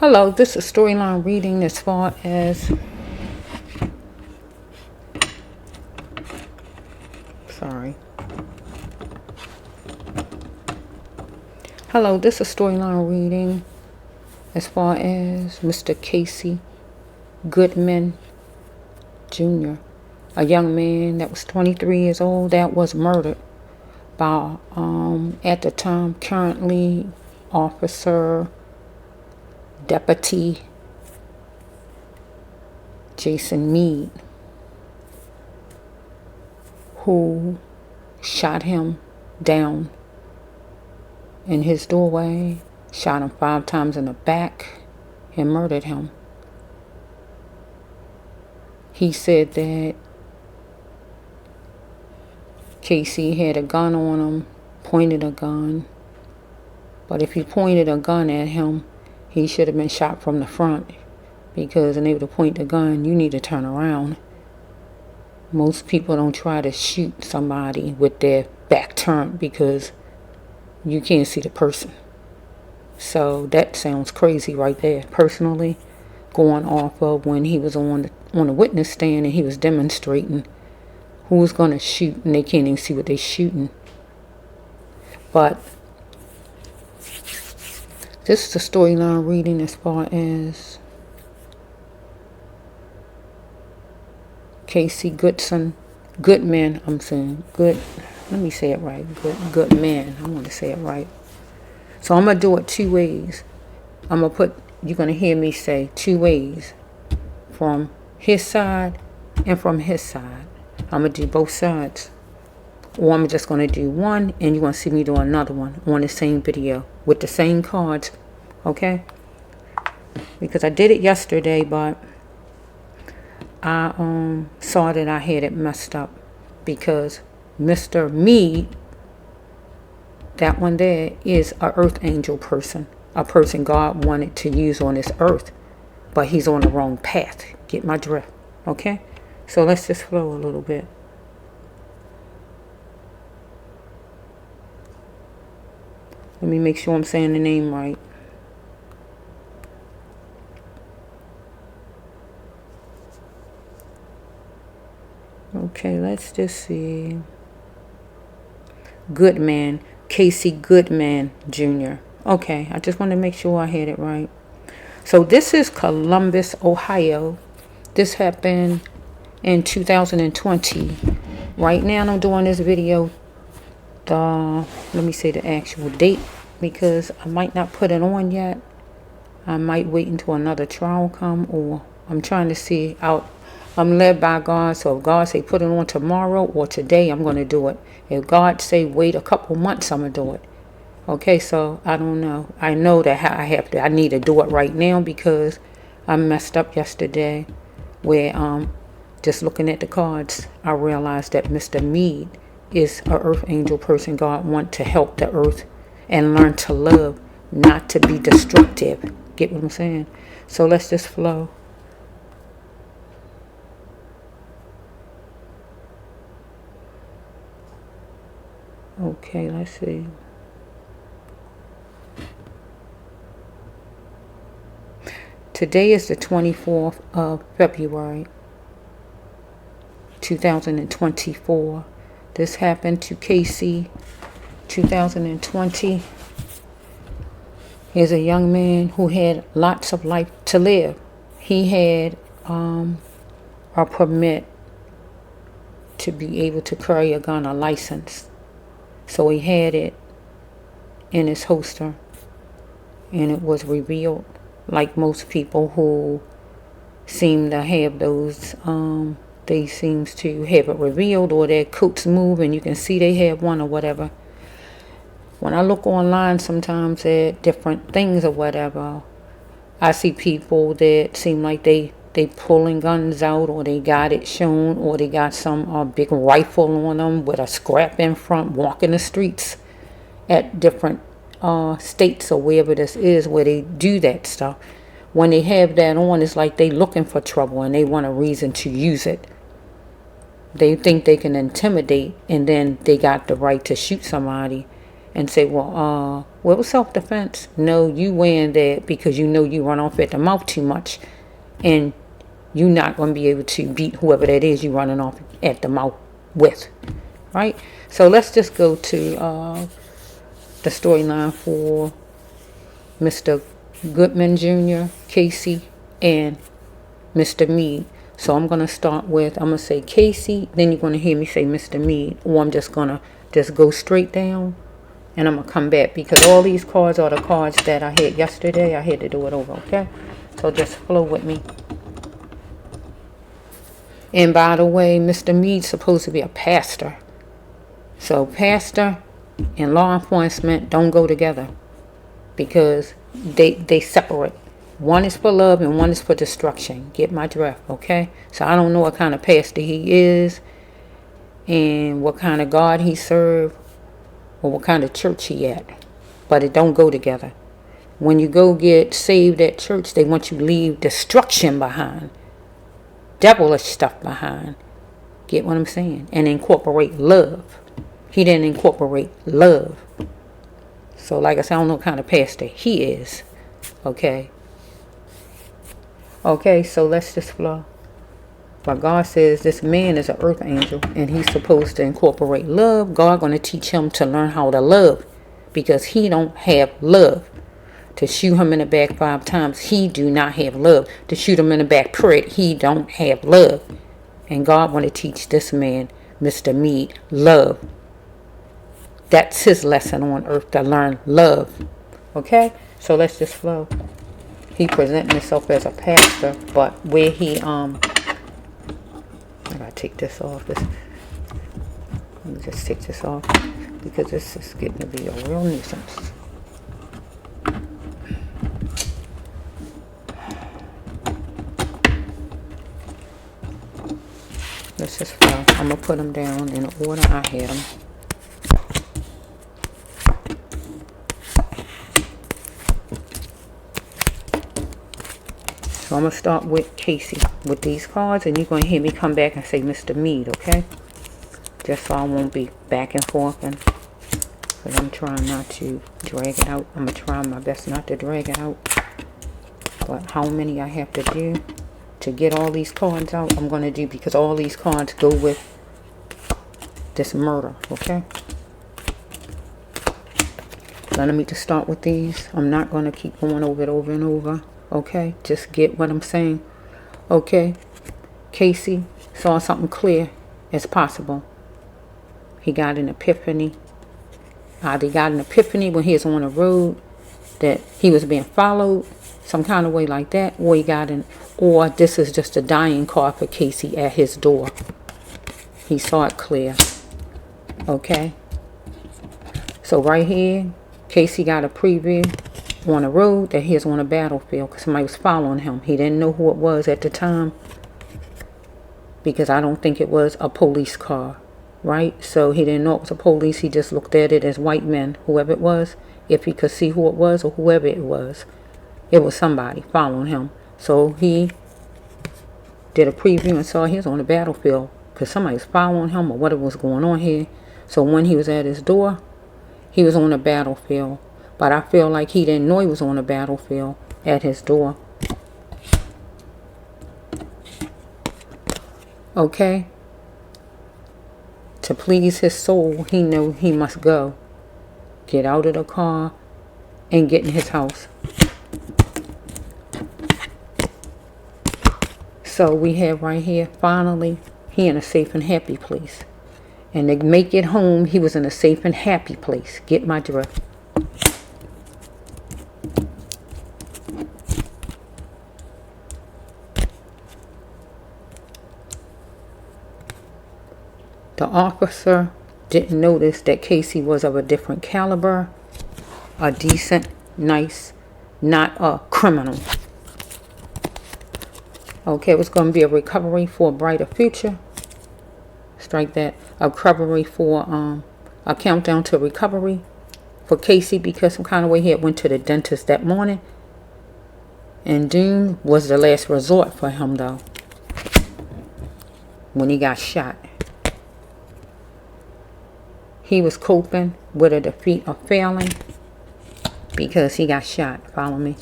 Hello, this is storyline reading as far as, sorry. Hello, this is storyline reading as far as Mr. Casey Goodman Jr., a young man that was 23 years old that was murdered by, at the time, currently Officer Deputy Jason Meade, who shot him down in his doorway, shot him 5 times in the back, and murdered him. He said that Casey had a gun on him, pointed a gun, but if he pointed a gun at him, he should have been shot from the front, because in order to point the gun, you need to turn around. Most people don't try to shoot somebody with their back turned because you can't see the person. So that sounds crazy right there. Personally, going off of when he was on the witness stand and he was demonstrating who's going to shoot and they can't even see what they're shooting. But this is the storyline reading as far as Casey Goodman. I'm saying good. Let me say it right. Goodman. I want to say it right. So I'm gonna do it 2 ways. You're gonna hear me say 2 ways, from his side and from his side. I'm gonna do both sides, or I'm just gonna do one, and you're gonna see me do another one on the same video with the same cards, okay? Because I did it yesterday, but I saw that I had it messed up because Mr. Meade, that one there, is a earth angel person, a person God wanted to use on this earth, but he's on the wrong path. Get my drift, okay? So let's just flow a little bit. Let me make sure I'm saying the name right. Okay, let's just see. Goodman, Casey Goodman Jr. Okay, I just want to make sure I had it right. So this is Columbus, Ohio. This happened in 2020. Right now I'm doing this video, let me say the actual date, because I might not put it on yet. I might wait until another trial come, or I'm trying to see out. I'm led by God, so if God say put it on tomorrow or today, I'm going to do it. If God say wait a couple months, I'm going to do it. Okay, so I don't know. I know that I need to do it right now because I messed up yesterday where just looking at the cards, I realized that Mr. Meade is a earth angel person God want to help the earth and learn to love, not to be destructive. Get what I'm saying? So let's just flow. Okay, let's see. Today is the 24th of February, 2024. This happened to Casey, 2020. He's a young man who had lots of life to live. He had a permit to be able to carry a gun, a license. So he had it in his holster, and it was revealed. Like most people who seem to have those, they seems to have it revealed, or their coats move and you can see they have one or whatever. When I look online sometimes at different things or whatever, I see people that seem like they pulling guns out, or they got it shown, or they got some big rifle on them with a scrap in front, walking the streets at different states or wherever this is where they do that stuff. When they have that on, it's like they looking for trouble and they want a reason to use it. They think they can intimidate, and then they got the right to shoot somebody. and say, well, what was self-defense? No, you wearing that because you know you run off at the mouth too much, and you're not going to be able to beat whoever that is you running off at the mouth with, right? So let's just go to the storyline for Mr. Goodman Jr., Casey, and Mr. Meade. So I'm going to start with, I'm going to say Casey, then you're going to hear me say Mr. Meade, or I'm just going to just go straight down, and I'm going to come back, because all these cards are the cards that I had yesterday. I had to do it over, okay? So just flow with me. And by the way, Mr. Meade's supposed to be a pastor. So pastor and law enforcement don't go together, because they separate. One is for love and one is for destruction. Get my drift, okay? So I don't know what kind of pastor he is, and what kind of God he served, or what kind of church he at. But it don't go together. When you go get saved at church, they want you to leave destruction behind, devilish stuff behind. Get what I'm saying? And incorporate love. He didn't incorporate love. So like I said, I don't know what kind of pastor he is. Okay. Okay, so let's just flow. But God says this man is an earth angel, and he's supposed to incorporate love. God going to teach him to learn how to love, because he don't have love. To shoot him in the back 5 times, he do not have love. To shoot him in the back period, he don't have love. And God want to teach this man, Mr. Meade, love. That's his lesson on earth, to learn love. Okay? So let's just flow. He presenting himself as a pastor, but where he I gotta take this off. Let me just take this off, because this is getting to be a real nuisance. Let's just flow. I'm gonna put them down in the order I had them. So I'm going to start with Casey with these cards, and you're going to hear me come back and say Mr. Meade, okay? Just so I won't be back and forth, because I'm trying not to drag it out. I'm going to try my best not to drag it out. But how many I have to do to get all these cards out, I'm going to do, because all these cards go with this murder, okay? So let me just start with these. I'm not going to keep going over it over and over. Okay, just get what I'm saying. Okay, Casey saw something clear as possible. He got an epiphany. Either he got an epiphany when he was on the road that he was being followed, some kind of way like that, or he got an, or this is just a dying card for Casey at his door. He saw it clear. Okay, so right here, Casey got a preview on a road that he was on a battlefield, because somebody was following him. He didn't know who it was at the time, because I don't think it was a police car, right? So he didn't know it was a police. He just looked at it as white men, whoever it was. If he could see who it was, or whoever it was somebody following him. So he did a preview and saw he was on the battlefield, because somebody was following him, or what was going on here. So when he was at his door, he was on the battlefield. But I feel like he didn't know he was on the battlefield at his door. Okay? To please his soul, he knew he must go. Get out of the car and get in his house. So we have right here, finally, he in a safe and happy place. And to make it home, he was in a safe and happy place. Get my drift. The officer didn't notice that Casey was of a different caliber, a decent, nice, not a criminal. Okay, it was going to be a recovery for a brighter future. Strike that. A recovery for, a countdown to recovery for Casey, because some kind of way he had went to the dentist that morning. And doom was the last resort for him, though, when he got shot. he was coping with a defeat of failing because he got shot. Follow me?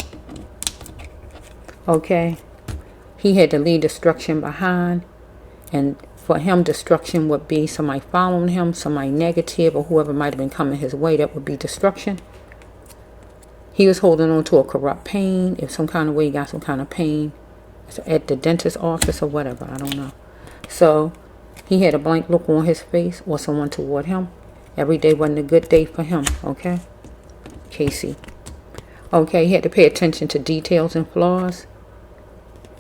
Okay? He had to leave destruction behind, and for him, destruction would be somebody following him, somebody negative, or whoever might have been coming his way. That would be destruction. He was holding on to a corrupt pain. If some kind of way he got some kind of pain at the dentist's office or whatever, I don't know. So he had a blank look on his face, or someone toward him. Every day wasn't a good day for him, okay? Casey. Okay, he had to pay attention to details and flaws.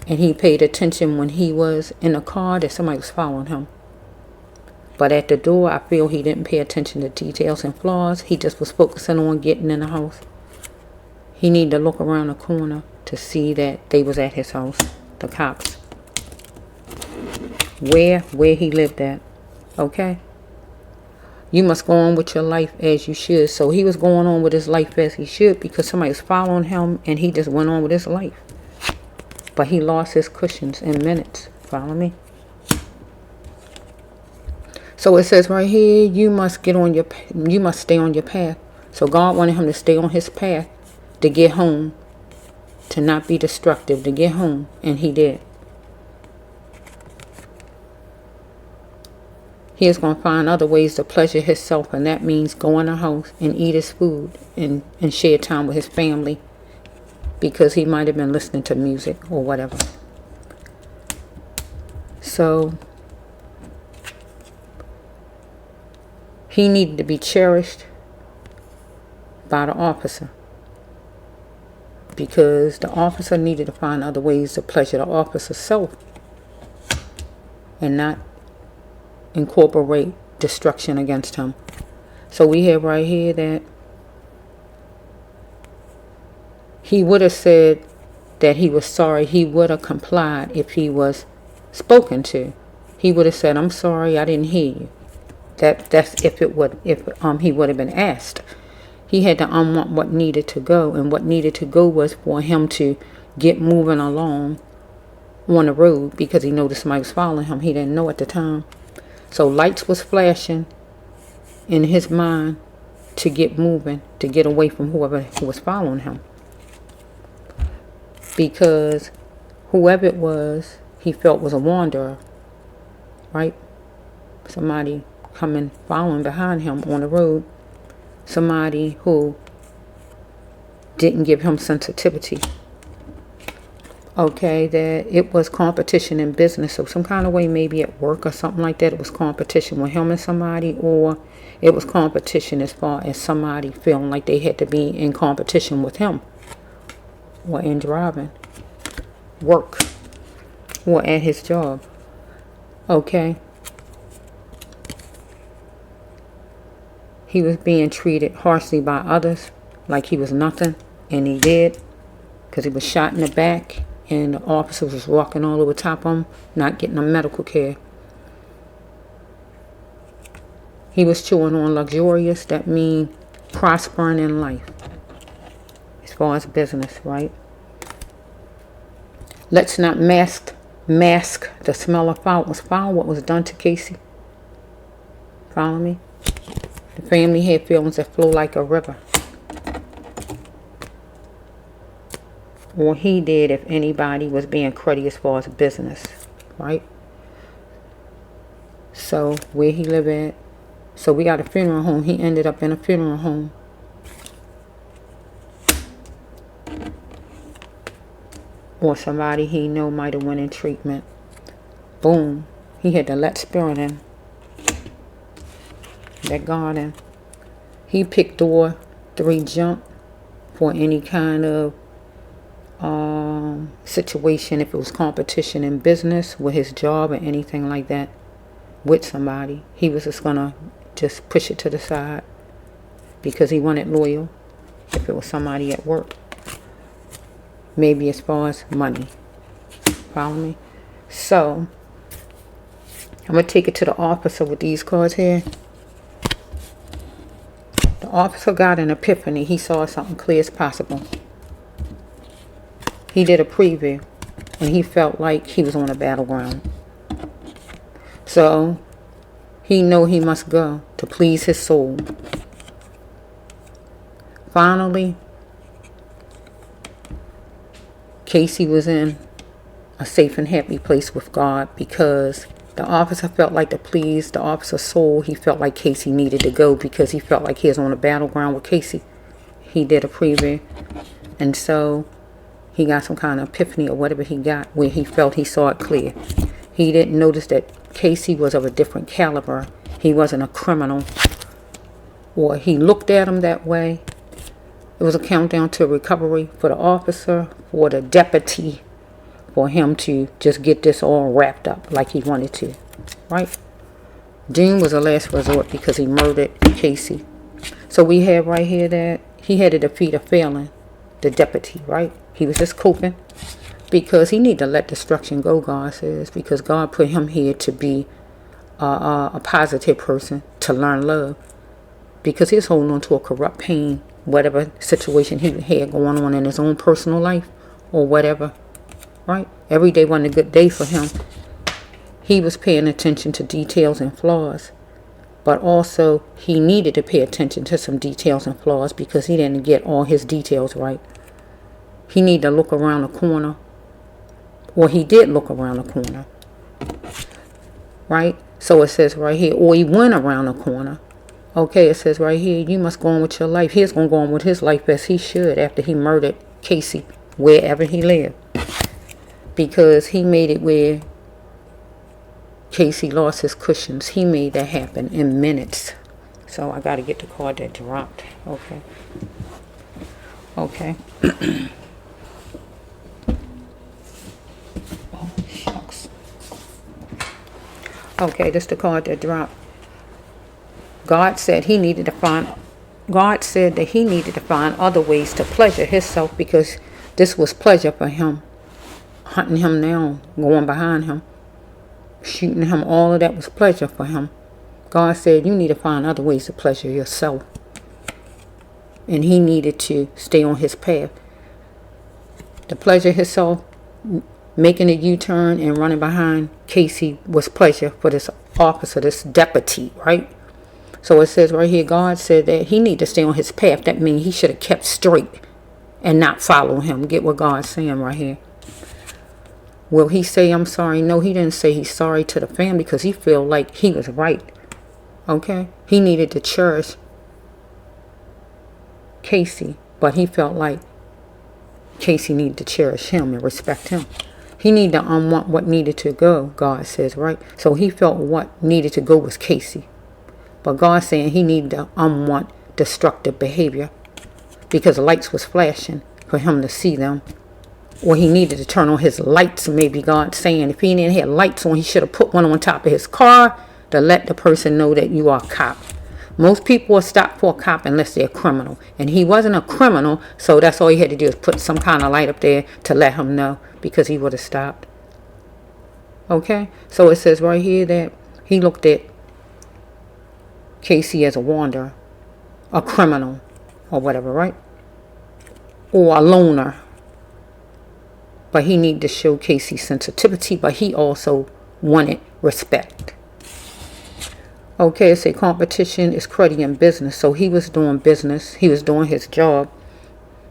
And he paid attention when he was in a car that somebody was following him. But at the door, I feel he didn't pay attention to details and flaws. He just was focusing on getting in the house. He needed to look around the corner to see that they was at his house, the cops. Where he lived at, okay? You must go on with your life as you should. So he was going on with his life as he should because somebody was following him, and he just went on with his life. But he lost his cushions in minutes. Follow me? So it says right here, you must stay on your path. So God wanted him to stay on his path to get home, to not be destructive, to get home, and he did. He is going to find other ways to pleasure himself, and that means go in the house and eat his food and share time with his family, because he might have been listening to music or whatever. So he needed to be cherished by the officer, because the officer needed to find other ways to pleasure the officer's self and not incorporate destruction against him. So we have right here that he would have said that he was sorry. He would have complied if he was spoken to. He would have said, "I'm sorry, I didn't hear you." That's if he would have been asked. He had to unwant what needed to go, and what needed to go was for him to get moving along on the road, because he noticed somebody was following him. He didn't know at the time. So lights was flashing in his mind to get moving, to get away from whoever was following him. Because whoever it was, he felt was a wanderer, right? Somebody coming, following behind him on the road. Somebody who didn't give him sensitivity. Okay, that it was competition in business. So some kind of way, maybe at work or something like that, it was competition with him and somebody, or it was competition as far as somebody feeling like they had to be in competition with him, or in driving, work, or at his job. Okay. He was being treated harshly by others, like he was nothing, and he did, because he was shot in the back, and the officer was walking all over top of him, not getting him medical care. He was chewing on luxurious, that means prospering in life, as far as business, right? Let's not mask the smell of foul. It was foul what was done to Casey. Follow me? The family had feelings that flow like a river. Or he did, if anybody was being cruddy as far as business, right? So where he lived at. So we got a funeral home. He ended up in a funeral home. Or somebody he know might have went in treatment. Boom. He had to let spirit in. That garden. He picked door 3 jump for any kind of situation, if it was competition in business, with his job or anything like that, with somebody. He was just gonna just push it to the side because he wanted loyal. If it was somebody at work, maybe as far as money. Follow me? So I'm gonna take it to the officer with these cards here. The officer got an epiphany. He saw something clear as possible. He did a preview, and he felt like he was on a battleground. So he knew he must go. to please his soul. Finally, Casey was in a safe and happy place with God because the officer felt like to please the officer's soul. He felt like Casey needed to go because he felt like he was on the battleground with Casey. He did a preview, and so he got some kind of epiphany or whatever he got where he felt he saw it clear. He didn't notice that Casey was of a different caliber. He wasn't a criminal, or he looked at him that way. It was a countdown to recovery for the officer, for the deputy, for him to just get this all wrapped up like he wanted to, right? Doom was a last resort because he murdered Casey. So we have right here that he had to defeat a felon, the deputy, right? He was just coping because he needed to let destruction go, God says, because God put him here to be a positive person, to learn love, because he's holding on to a corrupt pain, whatever situation he had going on in his own personal life or whatever, right? Every day wasn't a good day for him. He was paying attention to details and flaws, but also he needed to pay attention to some details and flaws because he didn't get all his details right. He needed to look around the corner, or he did look around the corner, right? So it says right here, or he went around the corner. Okay, it says right here, you must go on with your life. He's going to go on with his life as he should after he murdered Casey wherever he lived. Because he made it where Casey lost his cushions. He made that happen in minutes. So I got to get the card that dropped. Okay. Okay. Oh, shucks. Okay, this is the card that dropped. God said that he needed to find other ways to pleasure himself because this was pleasure for him. Hunting him down, going behind him, shooting him, all of that was pleasure for him. God said you need to find other ways to pleasure yourself. And he needed to stay on his path. To pleasure himself, making a U-turn and running behind Casey was pleasure for this officer, this deputy, right? So it says right here, God said that he needed to stay on his path. That means he should have kept straight and not follow him. Get what God's saying right here. Will he say, I'm sorry? No, he didn't say he's sorry to the family because he felt like he was right. Okay? He needed to cherish Casey, but he felt like Casey needed to cherish him and respect him. He needed to unwant what needed to go, God says, right? So he felt what needed to go was Casey. But God's saying he needed to unwant destructive behavior because the lights was flashing for him to see them. Or he needed to turn on his lights, maybe God's saying. If he didn't have lights on, he should have put one on top of his car to let the person know that you are a cop. Most people will stop for a cop unless they're a criminal. And he wasn't a criminal, so that's all he had to do is put some kind of light up there to let him know because he would have stopped. Okay? So it says right here that he looked at Casey as a wanderer, a criminal, or whatever, right? Or a loner. But he needed to show Casey sensitivity, but he also wanted respect. Okay, it's a competition is cruddy in business. So he was doing business. He was doing his job.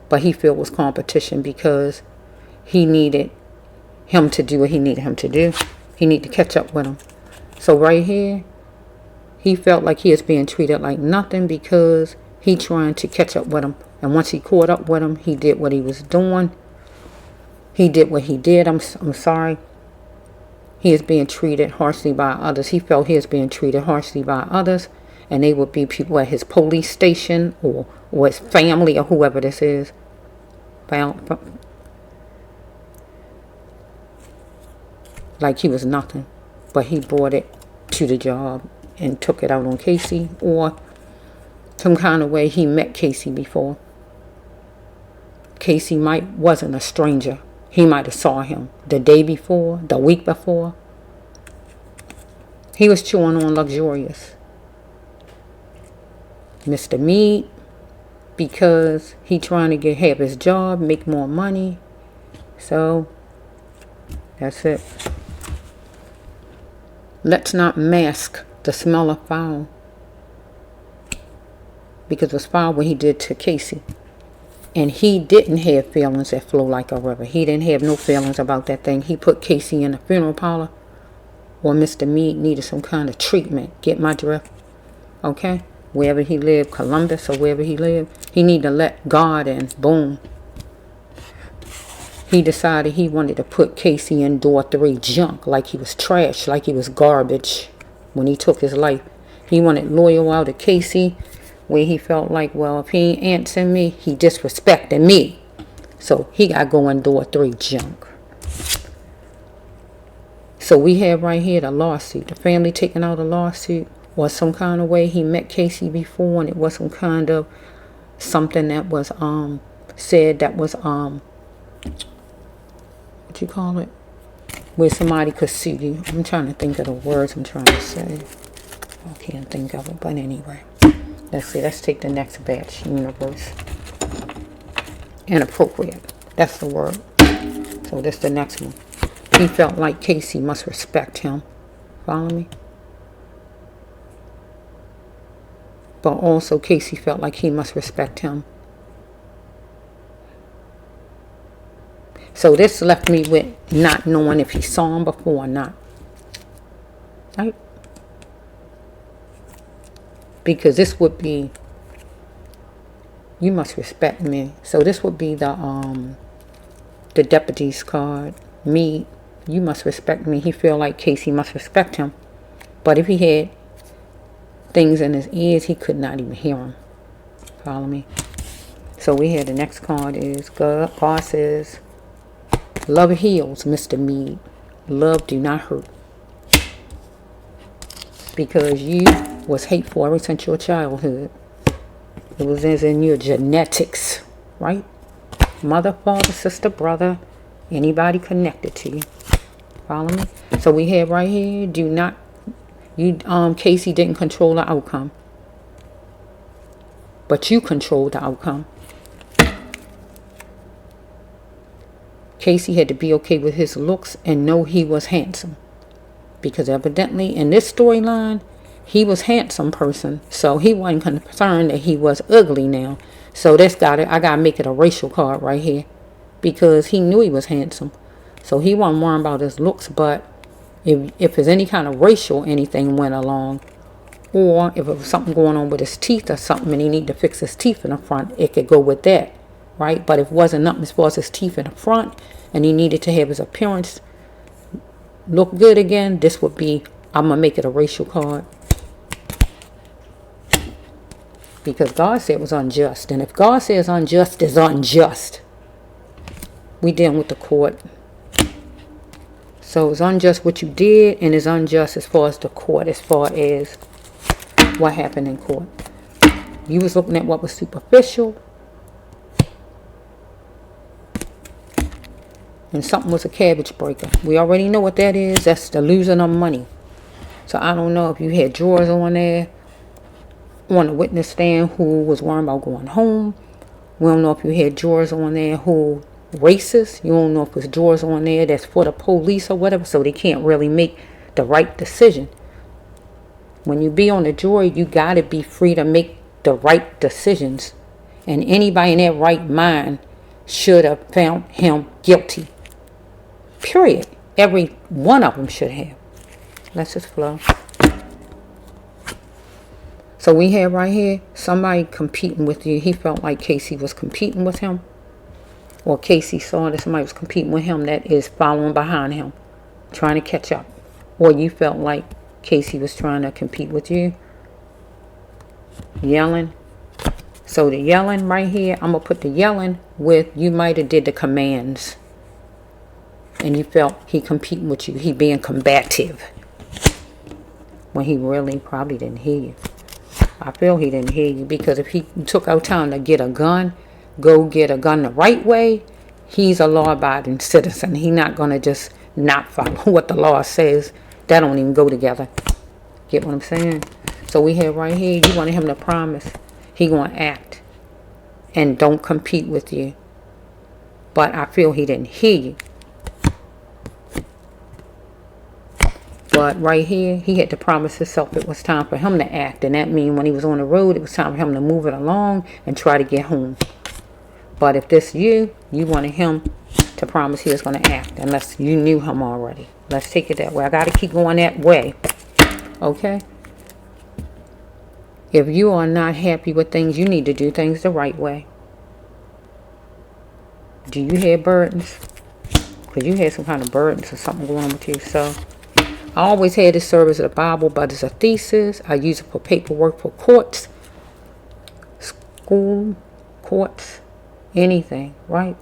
But he felt it was competition because he needed him to do what he needed him to do. He needed to catch up with him. So right here, he felt like he was being treated like nothing because he trying to catch up with him. And once he caught up with him, he did what he was doing. He did what he did. I'm sorry. He is being treated harshly by others. He felt he is being treated harshly by others. And they would be people at his police station or his family or whoever this is. Like he was nothing. But he brought it to the job and took it out on Casey. Or some kind of way he met Casey before. Casey wasn't a stranger. He might have saw him the day before, the week before. He was chewing on luxurious. Mr. Meade, because he trying to have his job, make more money. So, that's it. Let's not mask the smell of foul. because it was foul what he did to Casey. And he didn't have feelings that flow like a river. He didn't have no feelings about that thing. He put Casey in a funeral parlor, or Mr. Meade needed some kind of treatment. Get my drift? Okay? Wherever he lived, Columbus or wherever he lived, he needed to let God in. Boom. He decided he wanted to put Casey in door 3 junk, like he was trash, like he was garbage when he took his life. He wanted loyal out of Casey, where he felt like, well, if he ain't answering me, he disrespecting me. So he got going door 3 junk. So we have right here the lawsuit. The family taking out a lawsuit, or some kind of way he met Casey before, and it was some kind of something that was said that was what you call it, where somebody could sue you. I'm trying to think of the words I'm trying to say. I can't think of it, but anyway. Let's see, let's take the next batch. Universe. Inappropriate. That's the word. So this the next one. He felt like Casey must respect him. Follow me? But also Casey felt like he must respect him. So this left me with not knowing if he saw him before or not. Right? Because this would be, you must respect me. So this would be the deputy's card. Me, you must respect me. He feel like Casey must respect him. But if he had things in his ears, he could not even hear him. Follow me? So we had the next card is God says, love heals, Mr. Meade. Love do not hurt. Because you was hateful ever since your childhood. It was as in your genetics, right? Mother, father, sister, brother, anybody connected to you. Follow me? So we have right here, do not, Casey didn't control the outcome. But you controlled the outcome. Casey had to be okay with his looks and know he was handsome. Because evidently in this storyline, he was handsome person. So he wasn't concerned that he was ugly now. So I gotta make it a racial card right here. Because he knew he was handsome. So he wasn't worrying about his looks. But if there's any kind of racial anything went along, or if it was something going on with his teeth or something and he needed to fix his teeth in the front, it could go with that. Right? But if it wasn't nothing as far as his teeth in the front and he needed to have his appearance look good again, this would be, I'm going to make it a racial card. Because God said it was unjust. And if God says unjust is unjust, we dealing with the court. So it's unjust what you did, and it's unjust as far as the court, as far as what happened in court. You was looking at what was superficial, and something was a cabbage breaker. We already know what that is. That's the losing of money. So I don't know if you had drawers on there on the witness stand who was worrying about going home. We don't know if you had drawers on there who racist. You don't know if there's drawers on there that's for the police or whatever, so they can't really make the right decision. When you be on the jury, you got to be free to make the right decisions. And anybody in their right mind should have found him guilty. Period. Every one of them should have. Let's just flow. So we have right here somebody competing with you. He felt like Casey was competing with him. Or Casey saw that somebody was competing with him that is following behind him, trying to catch up. Or you felt like Casey was trying to compete with you. Yelling. So the yelling right here, I'm going to put the yelling with you might have did the commands. And you felt he competing with you. He being combative. When he really probably didn't hear you. I feel he didn't hear you, because if he took out time to get a gun, go get a gun the right way, he's a law-abiding citizen. He's not going to just not follow what the law says. That don't even go together. Get what I'm saying? So we have right here, you wanted him to promise he going to act and don't compete with you. But I feel he didn't hear you. But But right here, he had to promise himself it was time for him to act. And that means when he was on the road, it was time for him to move it along and try to get home. But if this you wanted him to promise he was going to act. Unless you knew him already. Let's take it that way. I got to keep going that way. Okay? If you are not happy with things, you need to do things the right way. Do you have burdens? Because you had some kind of burdens or something going on with you. So, I always had this service of the Bible, but it's a thesis. I use it for paperwork for courts, school, courts, anything, right?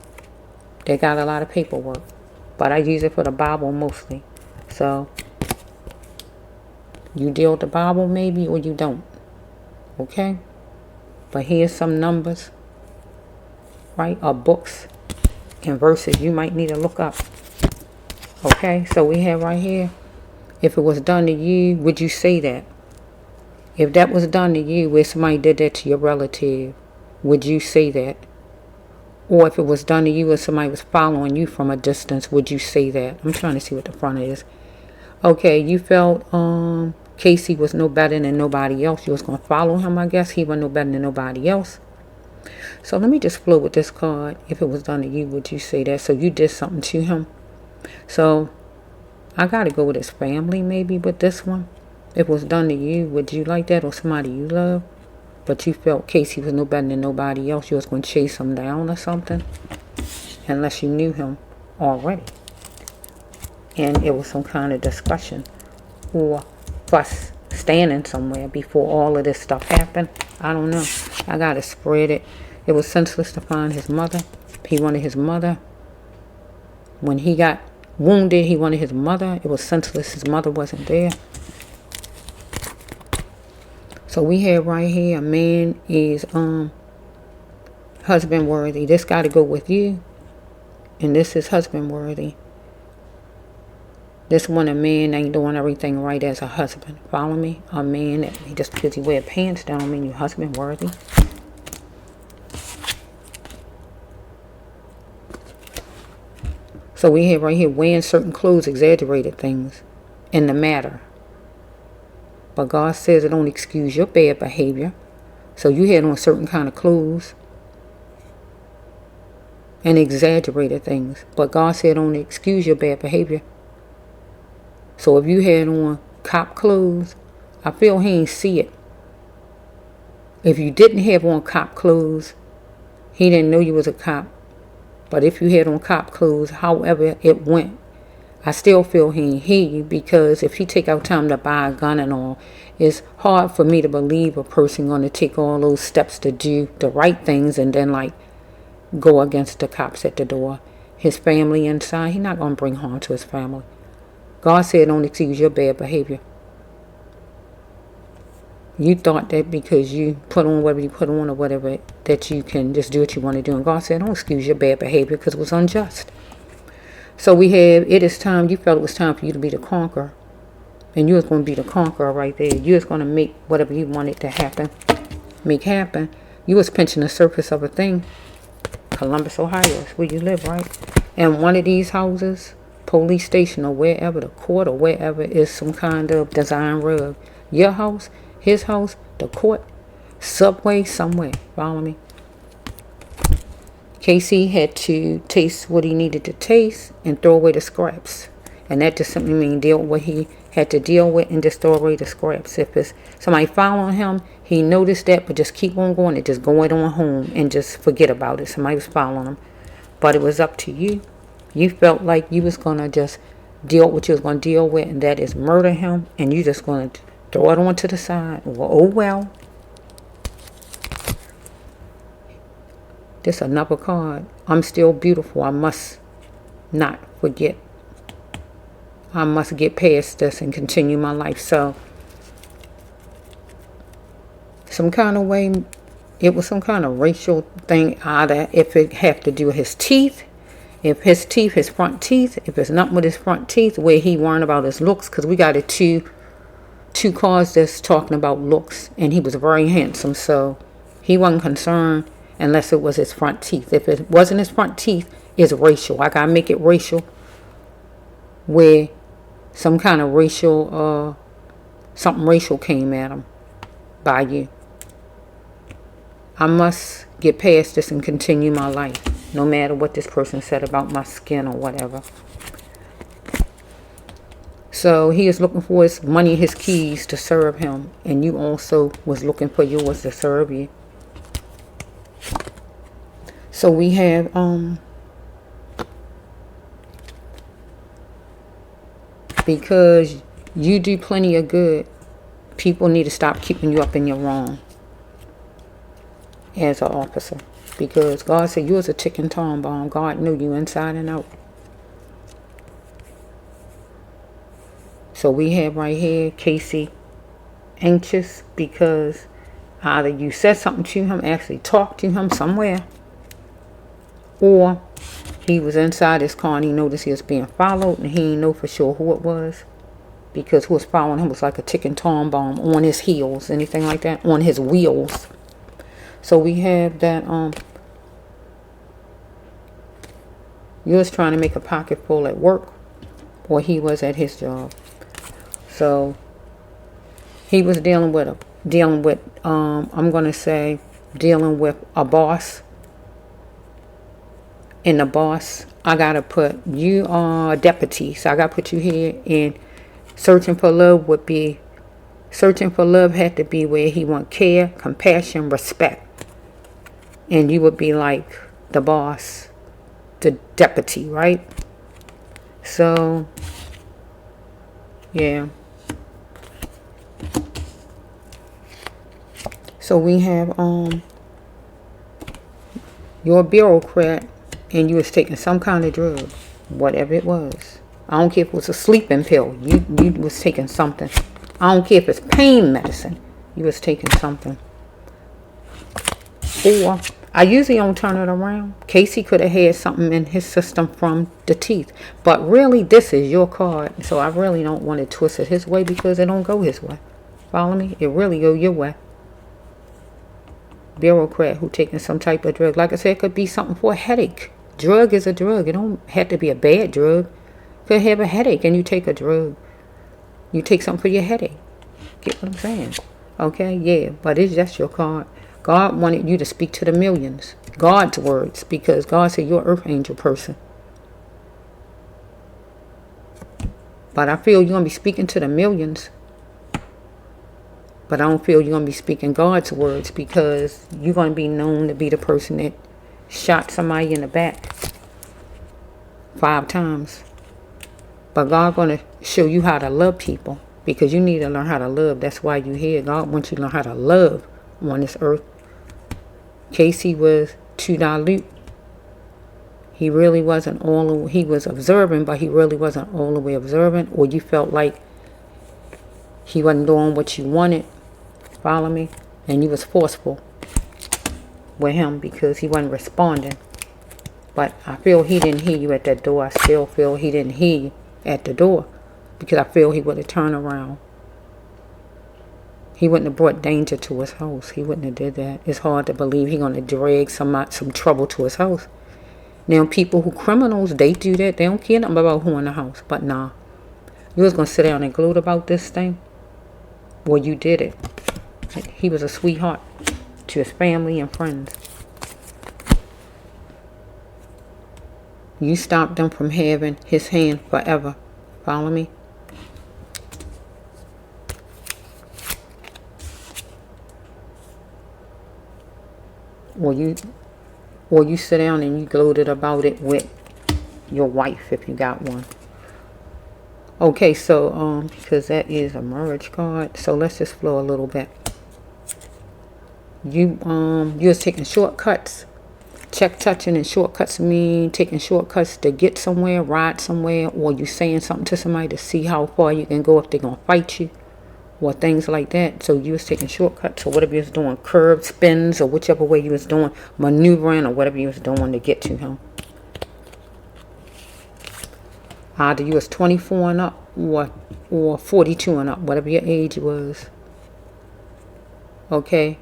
They got a lot of paperwork. But I use it for the Bible mostly. So, you deal with the Bible maybe or you don't. Okay? But here's some numbers, right? Or books and verses you might need to look up. Okay? So we have right here, if it was done to you, would you say that? If that was done to you, where somebody did that to your relative, would you say that? Or if it was done to you and somebody was following you from a distance, would you say that? I'm trying to see what the front is. Okay, you felt Casey was no better than nobody else. You was going to follow him, I guess. He was no better than nobody else. So let me just flow with this card. If it was done to you, would you say that? So you did something to him. So I got to go with his family maybe with this one. If it was done to you, would you like that? Or somebody you love? But you felt Casey was no better than nobody else. You was going to chase him down or something. Unless you knew him already. And it was some kind of discussion. Or fuss standing somewhere before all of this stuff happened. I don't know. I got to spread it. It was senseless to find his mother. He wanted his mother. When he got wounded, he wanted his mother. It was senseless. His mother wasn't there. So we have right here, a man is husband worthy. This got to go with you. And this is husband worthy. This one, a man ain't doing everything right as a husband. Follow me? A man, just because he wear pants, that don't mean you're husband worthy. So we have right here, wearing certain clothes exaggerated things in the matter. But God says it don't excuse your bad behavior. So you had on certain kind of clothes and exaggerated things. But God said it don't excuse your bad behavior. So if you had on cop clothes, I feel he ain't see it. If you didn't have on cop clothes, he didn't know you was a cop. But if you had on cop clothes, however it went, I still feel he ain't hear you, because if he take out time to buy a gun and all, it's hard for me to believe a person going to take all those steps to do the right things and then like go against the cops at the door. His family inside, he's not going to bring harm to his family. God said don't excuse your bad behavior. You thought that because you put on whatever you put on or whatever, that you can just do what you want to do. And God said don't excuse your bad behavior because it was unjust. So we have, it is time, you felt it was time for you to be the conqueror. And you was going to be the conqueror right there. You was going to make whatever you wanted to happen, make happen. You was pinching the surface of a thing. Columbus, Ohio is where you live, right? And one of these houses, police station or wherever, the court or wherever, is some kind of design rug. Your house, his house, the court, subway, somewhere. Follow me? Casey had to taste what he needed to taste and throw away the scraps. And that just simply means deal with what he had to deal with and just throw away the scraps. If it's somebody following him, he noticed that, but just keep on going and just go on home and just forget about it. Somebody was following him. But it was up to you. You felt like you was going to just deal with what you was going to deal with, and that is murder him, and you just going to throw it on to the side. Well, oh well. This another card. I'm still beautiful. I must not forget. I must get past this and continue my life. So, some kind of way, it was some kind of racial thing. Either if it have to do with his teeth, if his teeth, his front teeth, if it's not with his front teeth, where he worrying about his looks, because we got two cards that's talking about looks, and he was very handsome, so he wasn't concerned unless it was his front teeth. If it wasn't his front teeth, it's racial. I gotta make it racial, where some kind of racial, something racial came at him by you. I must get past this and continue my life, no matter what this person said about my skin or whatever. So he is looking for his money, his keys to serve him, and you also was looking for yours to serve you. So we have because you do plenty of good, people need to stop keeping you up in your wrong as an officer, because God said you was a ticking time bomb. God knew you inside and out. So we have right here Casey anxious because either you said something to him, actually talked to him somewhere, or he was inside his car and he noticed he was being followed and he didn't know for sure who it was, because who was following him was like a ticking time bomb on his heels, anything like that, on his wheels. So we have that you was trying to make a pocket full at work, or he was at his job. So he was dealing with I'm gonna say dealing with a boss. And the boss, I gotta put you are a deputy, so I gotta put you here. And searching for love would be, searching for love had to be where he want care, compassion, respect, and you would be like the boss, the deputy, right? So yeah. So we have you're a bureaucrat and you was taking some kind of drug, whatever it was. I don't care if it was a sleeping pill. You was taking something. I don't care if it's pain medicine. You was taking something. Or I usually don't turn it around. Casey could have had something in his system from the teeth, but really this is your card. So I really don't want to twist it his way because it don't go his way. Follow me? It really go your way. Bureaucrat who taking some type of drug. Like I said, it could be something for a headache. Drug is a drug. It don't have to be a bad drug. You could have a headache and you take a drug. You take something for your headache. Get what I'm saying? Okay, yeah, but it's just your card. God wanted you to speak to the millions. God's words, because God said you're an earth angel person. But I feel you're going to be speaking to the millions. But I don't feel you're going to be speaking God's words, because you're going to be known to be the person that shot somebody in the back 5 times. But God going to show you how to love people, because you need to learn how to love. That's why you're here. God wants you to learn how to love on this earth. Casey was too dilute. He really wasn't all, he was observant, but he really wasn't all the way observant, or you felt like he wasn't doing what you wanted. Follow me? And you was forceful with him because he wasn't responding. But I feel he didn't hear you at that door. I still feel he didn't hear you at the door, because I feel he would have turned around. He wouldn't have brought danger to his house. He wouldn't have did that. It's hard to believe he's going to drag some trouble to his house. Now, people who criminals, they do that. They don't care nothing about who in the house. But nah, you was going to sit down and gloat about this thing? Well, you did it. He was a sweetheart to his family and friends. You stopped him from having his hand forever. Follow me? Or you sit down and you gloated about it with your wife if you got one. Okay, so because that is a marriage card, so let's just flow a little bit. You was taking shortcuts. Check touching and shortcuts mean taking shortcuts to get somewhere, ride somewhere, or you saying something to somebody to see how far you can go if they're gonna fight you, or things like that. So you was taking shortcuts, or whatever you was doing, curved spins, or whichever way you was doing, maneuvering, or whatever you was doing to get to him. Either you was 24 and up, or 42 and up, whatever your age was. Okay.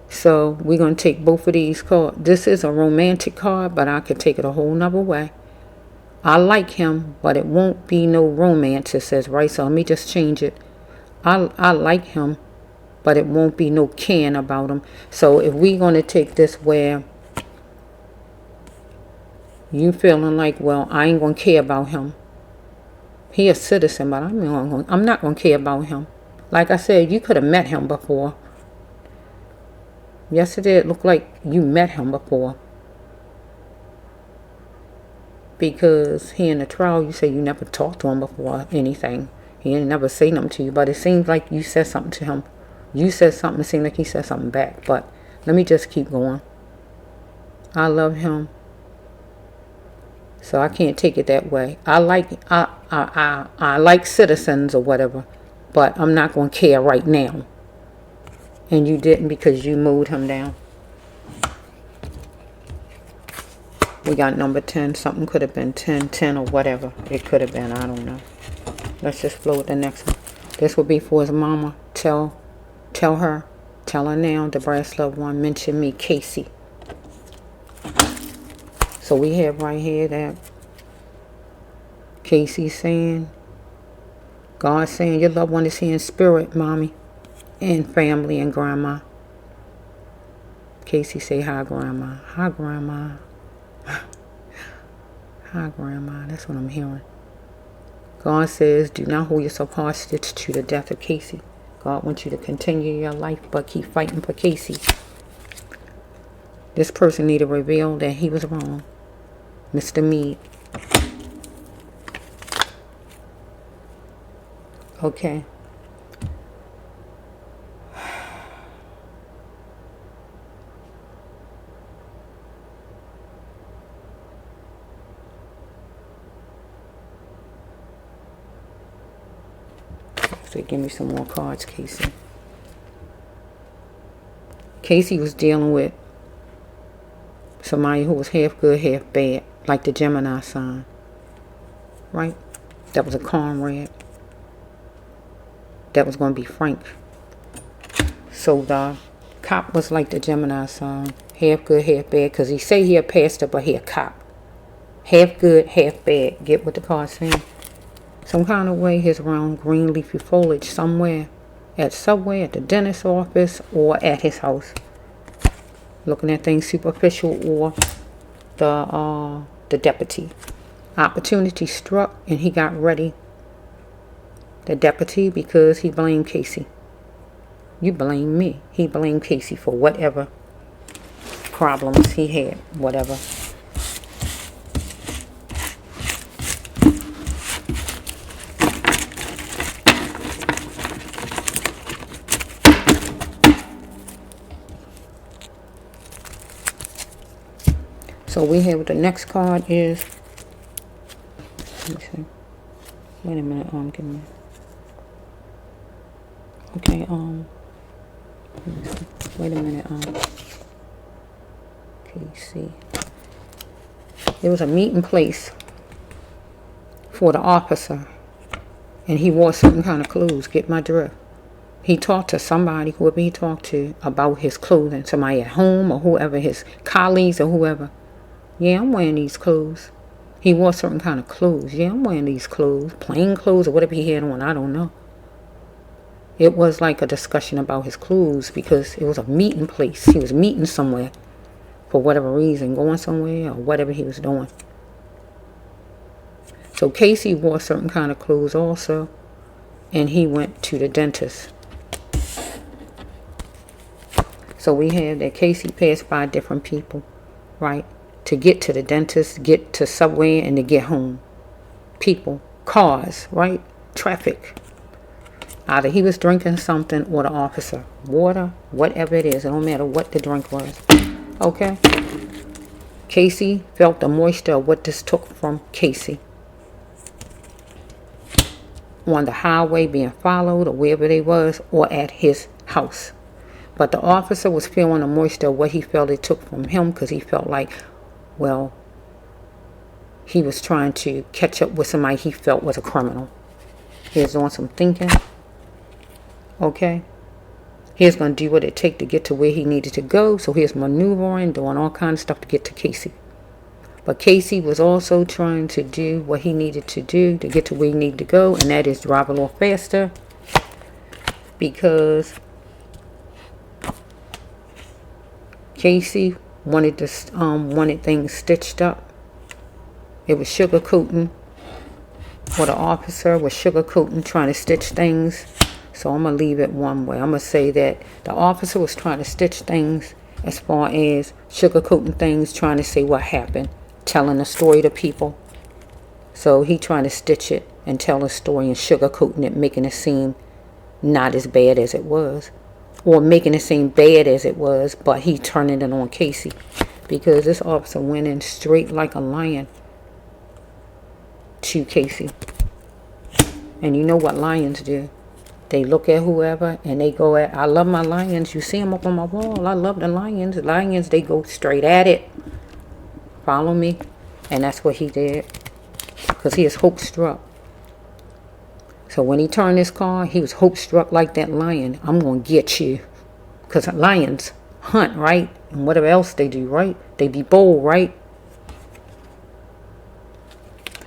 So we're going to take both of these cards. This is a romantic card, but I could take it a whole nother way. I like him, but it won't be no romance, it says, right? So let me just change it. I like him, but it won't be no caring about him. So if we're going to take this where you feeling like, well, I ain't going to care about him. He a citizen, but I'm not going to care about him. Like I said, you could have met him before. Yesterday it looked like you met him before. Because he in the trial, you say you never talked to him before anything. He ain't never say nothing to you, but it seems like you said something to him. You said something, it seemed like he said something back. But let me just keep going. I love him. So I can't take it that way. I like citizens or whatever, but I'm not going to care right now. And you didn't because you moved him down. We got number 10. Something could have been 10, 10 or whatever. It could have been. I don't know. Let's just flow with the next one. This will be for his mama. Tell her now, Debraas Love 1, mention me, Casey. So we have right here that Casey saying, God saying, your loved one is here in spirit, mommy, and family and grandma. Casey say, hi, grandma. Hi, grandma. Hi, grandma. That's what I'm hearing. God says, do not hold yourself hostage to the death of Casey. God wants you to continue your life, but keep fighting for Casey. This person need to reveal that he was wrong. Mr. Meade. Okay. So give me some more cards, Casey. Casey was dealing with somebody who was half good, half bad, like the Gemini sign. Right? That was a comrade. That was going to be frank. So the cop was like the Gemini sign. Half good, half bad. Because he say he a pastor, but he a cop. Half good, half bad. Get what the card's saying? Some kind of way he's around green leafy foliage somewhere. At Subway, at the dentist's office, or at his house. Looking at things superficial, or the deputy. Opportunity struck and he got ready. The deputy, because he blamed Casey. You blame me. He blamed Casey for whatever problems he had, whatever. So we have the next card is, let me see. Wait a minute, give me. Okay, wait a minute, Casey. There was a meeting place for the officer, and he wore certain kind of clothes. Get my drift. He talked to somebody, whoever he talked to, about his clothing. Somebody at home or whoever, his colleagues or whoever. Yeah, I'm wearing these clothes. He wore certain kind of clothes. Yeah, I'm wearing these clothes. Plain clothes or whatever he had on, I don't know. It was like a discussion about his clothes because it was a meeting place. He was meeting somewhere for whatever reason, going somewhere or whatever he was doing. So Casey wore certain kind of clothes also, and he went to the dentist. So we have that Casey passed by different people, right? To get to the dentist, get to Subway, and to get home. People, cars, right? Traffic. Either he was drinking something or the officer. Water, whatever it is. It don't matter what the drink was. Okay? Casey felt the moisture of what this took from Casey. On the highway being followed or wherever they was, or at his house. But the officer was feeling the moisture of what he felt it took from him because he felt like, well, he was trying to catch up with somebody he felt was a criminal. He was doing some thinking. Okay? He was going to do what it take to get to where he needed to go. So he was maneuvering, doing all kinds of stuff to get to Casey. But Casey was also trying to do what he needed to do to get to where he needed to go, and that is drive a little faster, because Casey wanted things stitched up. It was sugarcoating, or the officer was sugarcoating, trying to stitch things. So I'm going to leave it one way. I'm going to say that the officer was trying to stitch things as far as sugarcoating things, trying to say what happened, telling a story to people. So he trying to stitch it and tell a story and sugarcoating it, making it seem not as bad as it was. Or making it seem bad as it was, but he turning it on Casey. Because this officer went in straight like a lion to Casey. And you know what lions do. They look at whoever and they go at, I love my lions. You see them up on my wall. I love the lions. Lions, they go straight at it. Follow me? And that's what he did. Because he is hope struck. So when he turned his car, he was hope struck like that lion. I'm going to get you. Because lions hunt, right? And whatever else they do, right? They be bold, right?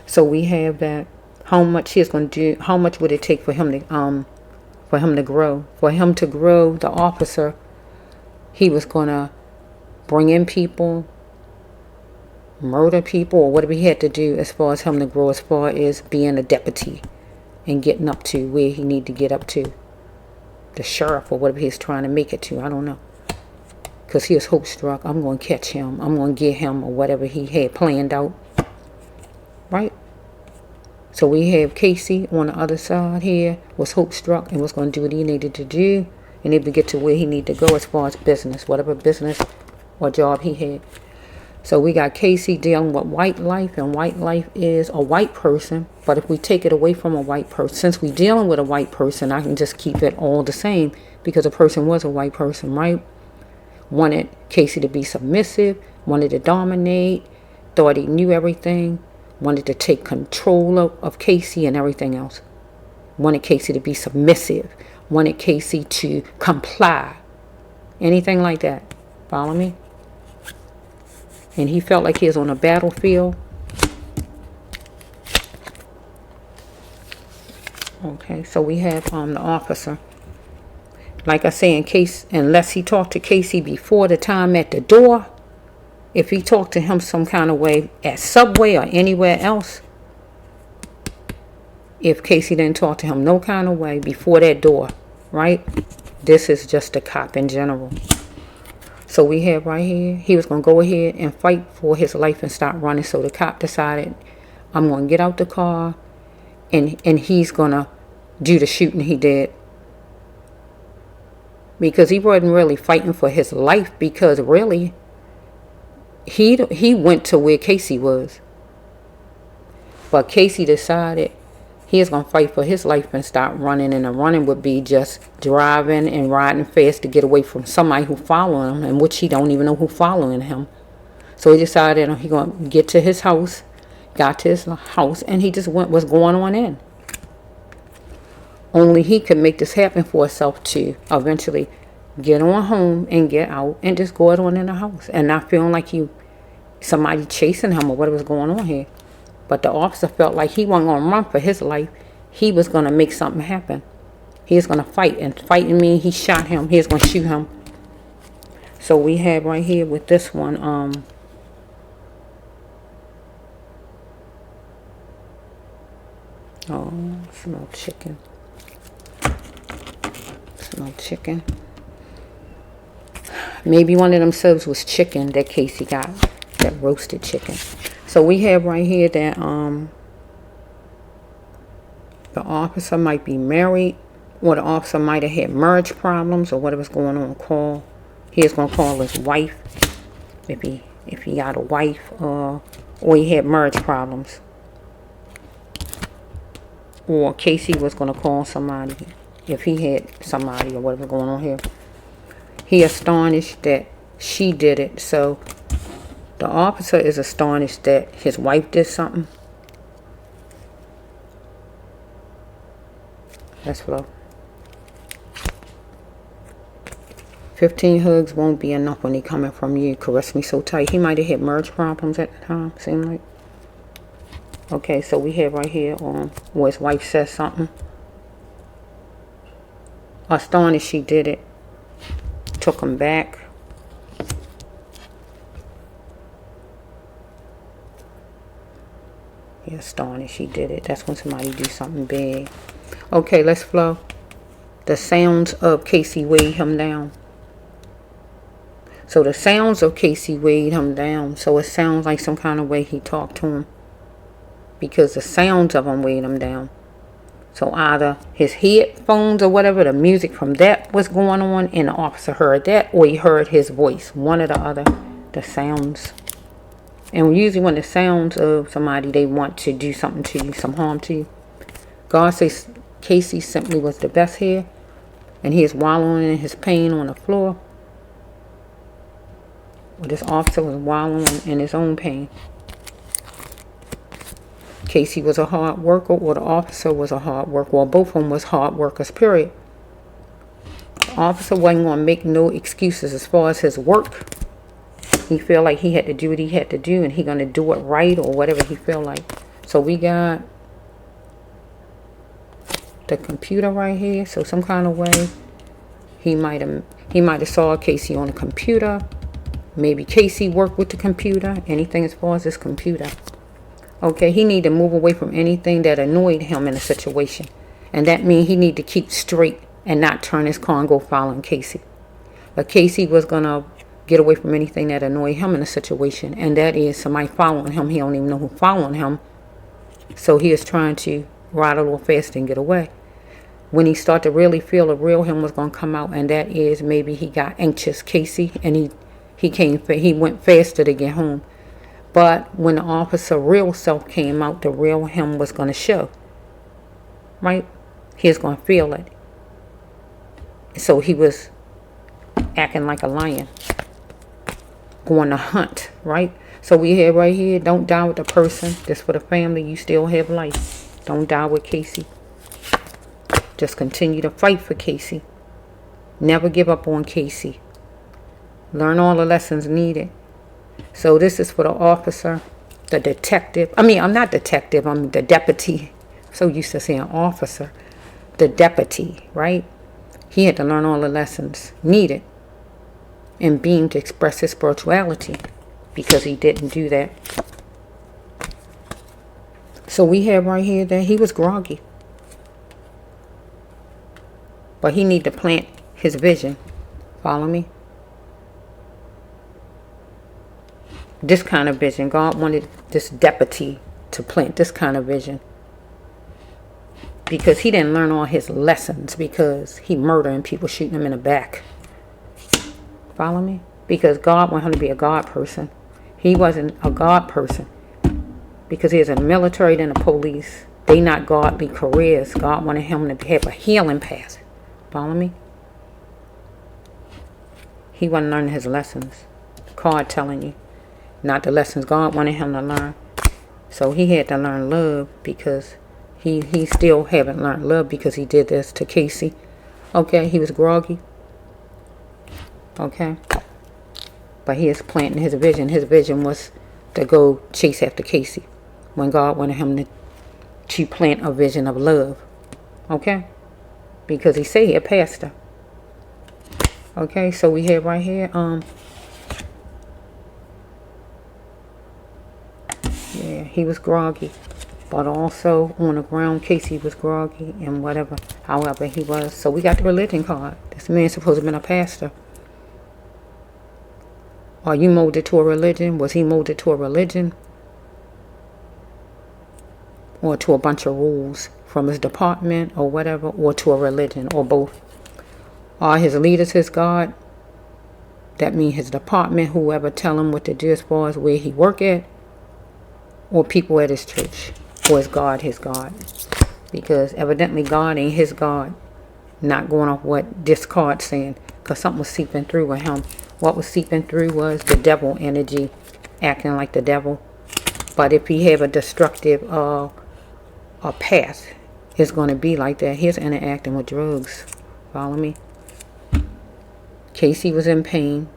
So we have that. How much he's going to do, how much would it take for him to grow? For him to grow, the officer, he was going to bring in people, murder people, or whatever he had to do as far as him to grow, as far as being a deputy and getting up to where he need to get up to. The sheriff or whatever he's trying to make it to. I don't know. Because he was hope struck. I'm going to catch him. I'm going to get him, or whatever he had planned out. Right? So we have Casey on the other side here, was hope struck and was going to do what he needed to do and able to get to where he needed to go as far as business, whatever business or job he had. So we got Casey dealing with white life, and white life is a white person. But if we take it away from a white person, since we're dealing with a white person, I can just keep it all the same because the person was a white person, right? Wanted Casey to be submissive, wanted to dominate, thought he knew everything, wanted to take control of Casey and everything else. Wanted Casey to be submissive, wanted Casey to comply, anything like that. Follow me? And he felt like he was on a battlefield. Okay, so we have the officer. Like I say, in case, unless he talked to Casey before the time at the door, if he talked to him some kind of way at Subway or anywhere else, if Casey didn't talk to him no kind of way before that door, right? This is just a cop in general. So we have right here, he was going to go ahead and fight for his life and stop running. So the cop decided, I'm going to get out the car and he's going to do the shooting he did. Because he wasn't really fighting for his life, because really, he went to where Casey was. But Casey decided he is going to fight for his life and stop running. And the running would be just driving and riding fast to get away from somebody who following him, and which he don't even know who following him. So he decided he going to get to his house, got to his house, and he just was going on in. Only he could make this happen for himself to eventually get on home and get out and just go on in the house and not feeling like somebody chasing him or whatever was going on here. But the officer felt like he wasn't going to run for his life. He was going to make something happen. He was going to fight. And fighting means he shot him. He was going to shoot him. So we have right here with this one. Oh, smell chicken. Smell chicken. Maybe one of them subs was chicken that Casey got. That roasted chicken. So we have right here that the officer might be married, or the officer might have had marriage problems or whatever's going on. He is going to call his wife if he got a wife, or he had marriage problems. Or Casey was going to call somebody if he had somebody or whatever's going on here. He astonished that she did it. So the officer is astonished that his wife did something. Let's flow. 15 hugs won't be enough when he coming from you. Caress me so tight. He might have had marriage problems at the time, seem like. Okay, so we have right here where his wife says something. Astonished she did it. Took him back. Yeah, astonished she did it. That's when somebody do something big. Okay, let's flow. The sounds of Casey weighed him down. So the sounds of Casey weighed him down. So it sounds like some kind of way he talked to him. Because the sounds of him weighed him down. So either his headphones or whatever, the music from that was going on, and the officer heard that, or he heard his voice. One or the other. The sounds. And usually when the sounds of somebody, they want to do something to you, some harm to you. God says Casey simply was the best here. And he is wallowing in his pain on the floor. Well, this officer was wallowing in his own pain. Casey was a hard worker, or the officer was a hard worker, or both of them was hard workers, period. The officer wasn't going to make no excuses as far as his work. He felt like he had to do what he had to do, and he going to do it right, or whatever he felt like. So we got the computer right here. So some kind of way he might have saw Casey on the computer. Maybe Casey worked with the computer. Anything as far as this computer. Okay, he need to move away from anything that annoyed him in a situation. And that means he need to keep straight and not turn his car and go following Casey. But Casey was going to get away from anything that annoyed him in a situation. And that is somebody following him. He don't even know who following him. So he is trying to ride a little faster and get away. When he started to really feel the real him was going to come out. And that is maybe he got anxious, Casey. And he went faster to get home. But when the officer real self came out, the real him was going to show. Right? He was going to feel it. So he was acting like a lion. Going to hunt. Right? So we have right here, don't die with the person. This for the family. You still have life. Don't die with Casey. Just continue to fight for Casey. Never give up on Casey. Learn all the lessons needed. So this is for the officer, the detective. I'm not detective, I'm the deputy. So used to saying officer. The deputy, right? He had to learn all the lessons needed and being to express his spirituality, because he didn't do that. So we have right here that he was groggy. But he need to plant his vision. Follow me? This kind of vision. God wanted this deputy to plant this kind of vision. Because he didn't learn all his lessons. Because he murdering people, shooting them in the back. Follow me? Because God wanted him to be a God person. He wasn't a God person. Because he was in the military and the police. They not godly careers. God wanted him to have a healing path. Follow me? He wasn't learning his lessons. Card telling you. Not the lessons God wanted him to learn. So he had to learn love, because he still haven't learned love, because he did this to Casey. Okay, he was groggy. Okay. But he is planting his vision. His vision was to go chase after Casey. When God wanted him to plant a vision of love. Okay. Because he said he a pastor. Okay, so we have right here, yeah, he was groggy. But also on the ground, Casey was groggy and whatever, however he was. So we got the religion card. This man's supposed to have been a pastor. Are you molded to a religion? Was he molded to a religion? Or to a bunch of rules from his department or whatever, or to a religion, or both? Are his leaders his God? That means his department, whoever tell him what to do as far as where he work at, or people at his church, or is God his God? Because evidently God ain't his God. Not going off what this card saying, because something was seeping through with him. What was seeping through was the devil energy, acting like the devil. But if he have a destructive a path, it's going to be like that. He's interacting with drugs. Follow me? Casey was in pain.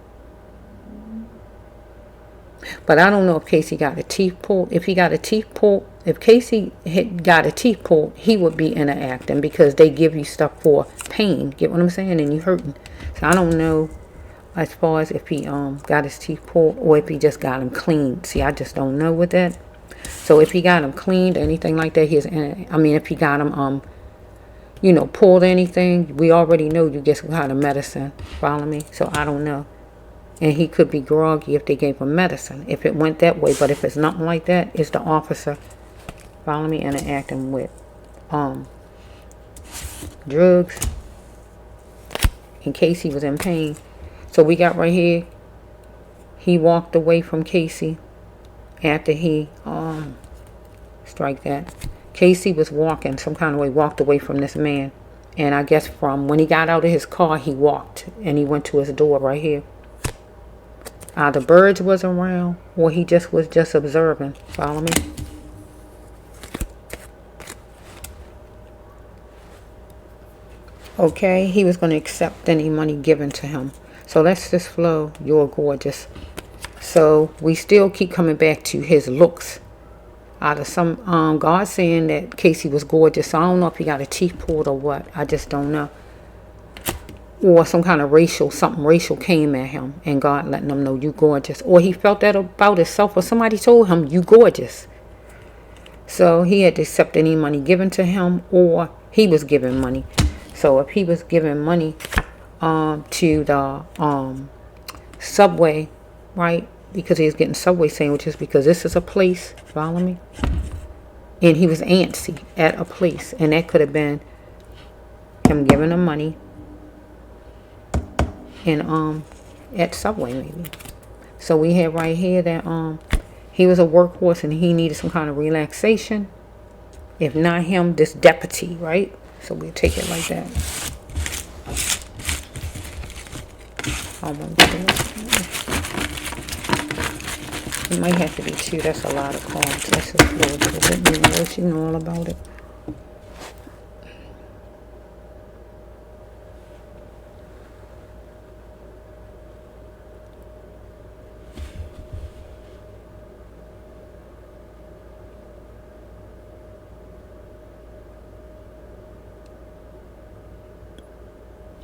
But I don't know if Casey got a teeth pulled. If he got a teeth pulled, if Casey had got a teeth pulled, he would be interacting because they give you stuff for pain. Get what I'm saying? And you hurting. So I don't know as far as if he got his teeth pulled or if he just got them cleaned. See, I just don't know with that. So if he got them cleaned or anything like that, if he got them pulled anything, we already know you get some kind of medicine. Follow me? So I don't know. And he could be groggy if they gave him medicine, if it went that way. But if it's nothing like that, it's the officer, follow me, interacting with drugs in case he was in pain. So we got right here, he walked away from Casey after he, strike that. Casey was walking some kind of way, walked away from this man. And I guess from when he got out of his car, he walked and he went to his door right here. Either birds was around or he just was observing. Follow me? Okay, he was going to accept any money given to him. So let's just flow. You're gorgeous. So we still keep coming back to his looks. Out of some, God saying that Casey was gorgeous. So I don't know if he got a teeth pulled or what. I just don't know. Or some kind of something racial came at him and God letting him know you gorgeous. Or he felt that about himself or somebody told him you gorgeous. So he had to accept any money given to him or he was giving money. So if he was giving money to the Subway, right? Because he was getting Subway sandwiches because this is a place, follow me? And he was antsy at a place. And that could have been him giving him money. And at Subway maybe. So we have right here that he was a workhorse and he needed some kind of relaxation. If not him, this deputy, right? So we'll take it like that. It might have to be two. That's a lot of cards. That's just a little bit more. You know all about it.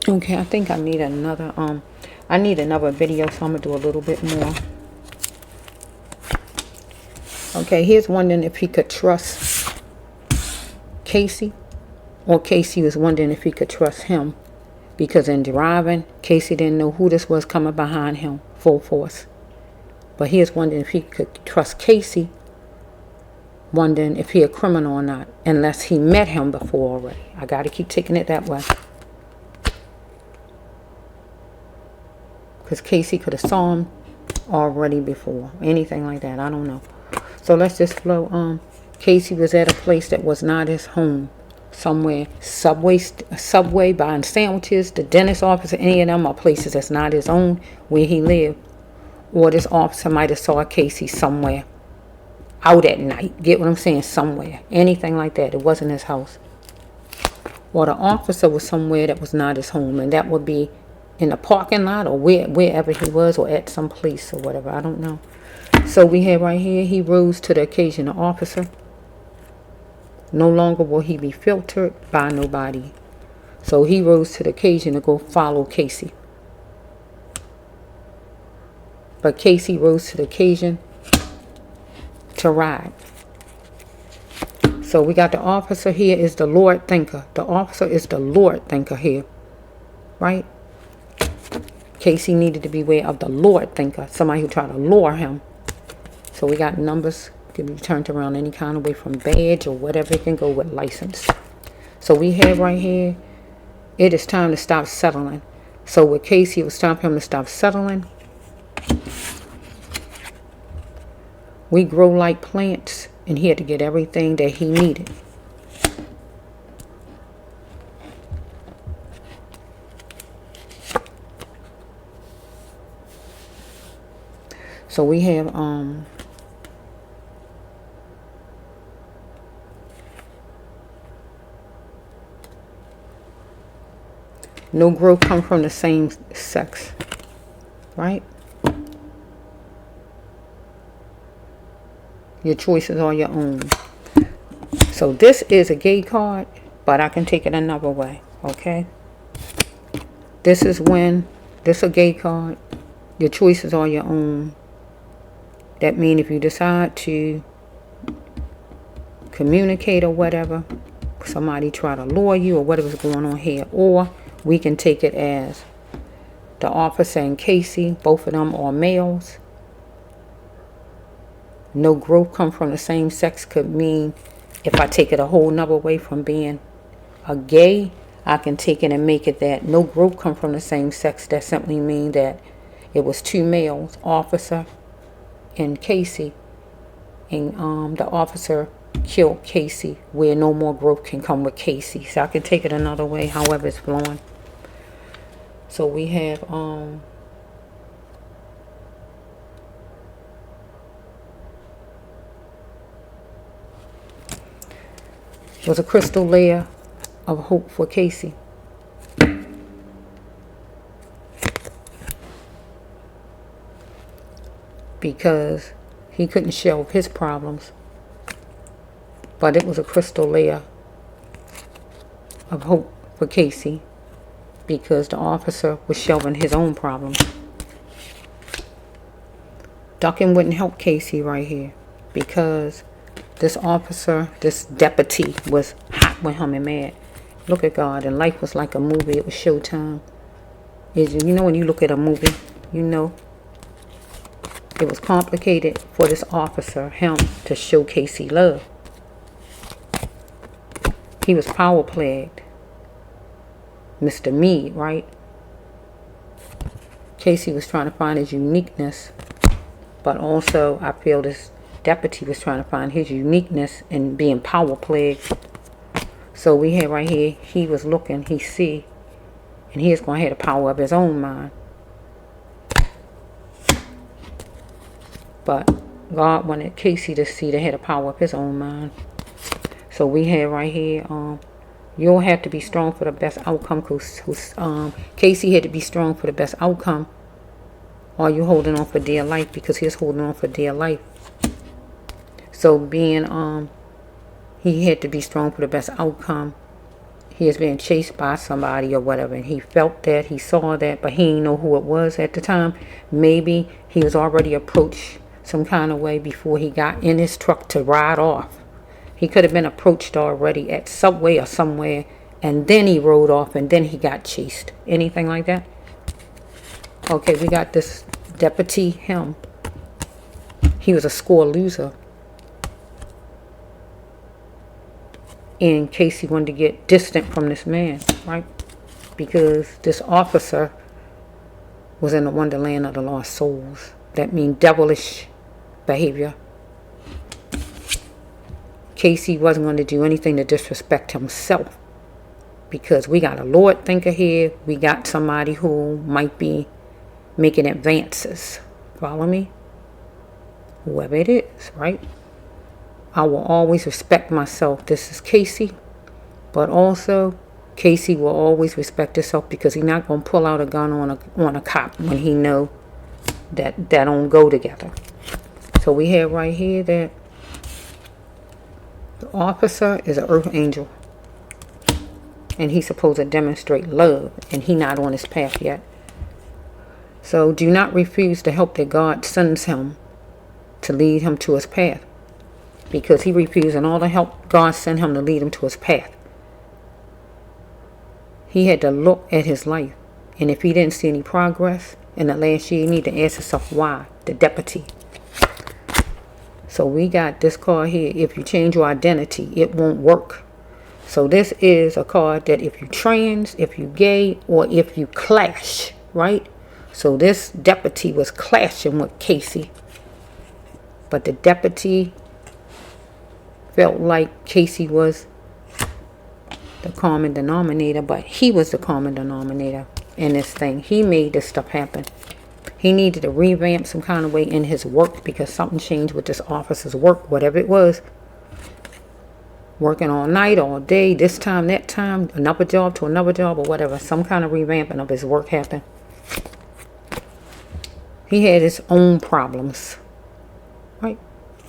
Okay, I think I need another video, so I'm gonna do a little bit more. Okay, here's wondering if he could trust Casey, or Casey was wondering if he could trust him, because in driving, Casey didn't know who this was coming behind him full force. But he was wondering if he could trust Casey, wondering if he a criminal or not, unless he met him before already. I gotta keep taking it that way. Because Casey could have saw him already before. Anything like that. I don't know. So let's just flow. Casey was at a place that was not his home. Somewhere. Subway buying sandwiches. The dentist office. Any of them are places that's not his own. Where he lived. Or this officer might have saw Casey somewhere. Out at night. Get what I'm saying? Somewhere. Anything like that. It wasn't his house. Or the officer was somewhere that was not his home. And that would be in the parking lot or wherever he was, or at some place or whatever. I don't know. So we have right here, he rose to the occasion. The officer, no longer will he be filtered by nobody. So he rose to the occasion to go follow Casey. But Casey rose to the occasion to ride. So we got the officer here is the Lord thinker. The officer is the Lord thinker here. Right? Casey needed to be aware of the Lord thinker. Somebody who tried to lure him. So we got numbers. Can be turned around any kind of way from badge or whatever. It can go with license. So we have right here. It is time to stop settling. So with Casey, it was time for him to stop settling. We grow like plants. And he had to get everything that he needed. So we have No growth comes from the same sex, right? Your choices are your own. So this is a gay card, but I can take it another way, okay? This is a gay card. Your choices are your own. That means if you decide to communicate or whatever, somebody try to lure you or whatever's going on here, or we can take it as the officer and Casey, both of them are males. No growth come from the same sex could mean, if I take it a whole nother way from being a gay, I can take it and make it that no growth come from the same sex. That simply means that it was two males, officer and Casey, and the officer killed Casey, where no more growth can come with Casey. So I can take it another way, however it's flowing. So we have was a crystal layer of hope for Casey. Because he couldn't shelve his problems. But it was a crystal layer of hope for Casey, because the officer was shelving his own problems. Ducking wouldn't help Casey right here, because this officer, this deputy, was hot with him and mad. Look at God, and life was like a movie. It was showtime. You know when you look at a movie, you know it was complicated for this officer, him, to show Casey love. He was power plagued. Mr. Meade, right? Casey was trying to find his uniqueness, but also I feel this deputy was trying to find his uniqueness in being power plagued. So we have right here, he was looking, he see, and he is going to have the power of his own mind. But God wanted Casey to see that he had the power of his own mind. So we have right here, you'll have to be strong for the best outcome, because Casey had to be strong for the best outcome. Or you holding on for dear life, because he's holding on for dear life. So being, he had to be strong for the best outcome. He is being chased by somebody or whatever, and he felt that, he saw that, but he didn't know who it was at the time. Maybe he was already approached some kind of way before he got in his truck to ride off. He could have been approached already at Subway or somewhere, and then he rode off, and then he got chased. Anything like that? Okay, we got this deputy, him. He was a score loser. In case he wanted to get distant from this man, right? Because this officer was in the wonderland of the lost souls. That means devilish behavior. Casey wasn't going to do anything to disrespect himself, because we got a Lord thinker here. We got somebody who might be making advances. Follow me? Whoever it is, right? I will always respect myself. This is Casey. But also, Casey will always respect himself, because he's not going to pull out a gun on a cop when he know that don't go together. So we have right here that the officer is an earth angel, and he's supposed to demonstrate love, and he not on his path yet. So do not refuse the help that God sends him to lead him to his path, because he refused all the help God sent him to lead him to his path. He had to look at his life, and if he didn't see any progress in the last year, you need to ask yourself why. The deputy. So we got this card here. If you change your identity, it won't work. So this is a card that if you trans, if you gay, or if you clash, right? So this deputy was clashing with Casey. But the deputy felt like Casey was the common denominator, but he was the common denominator in this thing. He made this stuff happen. He needed to revamp some kind of way in his work, because something changed with this officer's work, whatever it was. working all night, all day, this time, that time, another job to another job or whatever. Some kind of revamping of his work happened. He had his own problems, right?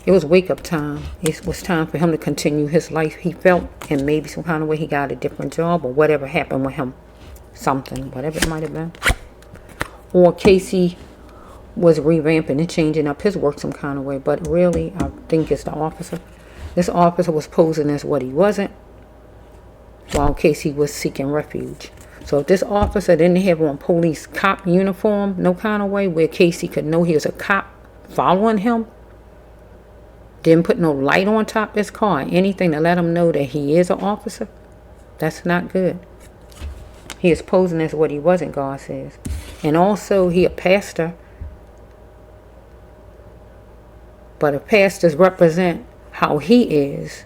It was wake-up time. It was time for him to continue his life, he felt, and maybe some kind of way he got a different job or whatever happened with him. Something, whatever it might have been. Or Casey was revamping and changing up his work some kind of way, but really, I think it's the officer. This officer was posing as what he wasn't, while Casey was seeking refuge. So if this officer didn't have on police cop uniform, no kind of way, where Casey could know he was a cop following him, didn't put no light on top of his car, anything to let him know that he is an officer, that's not good. He is posing as what he wasn't, God says. And also, he a pastor. But if pastors represent how he is,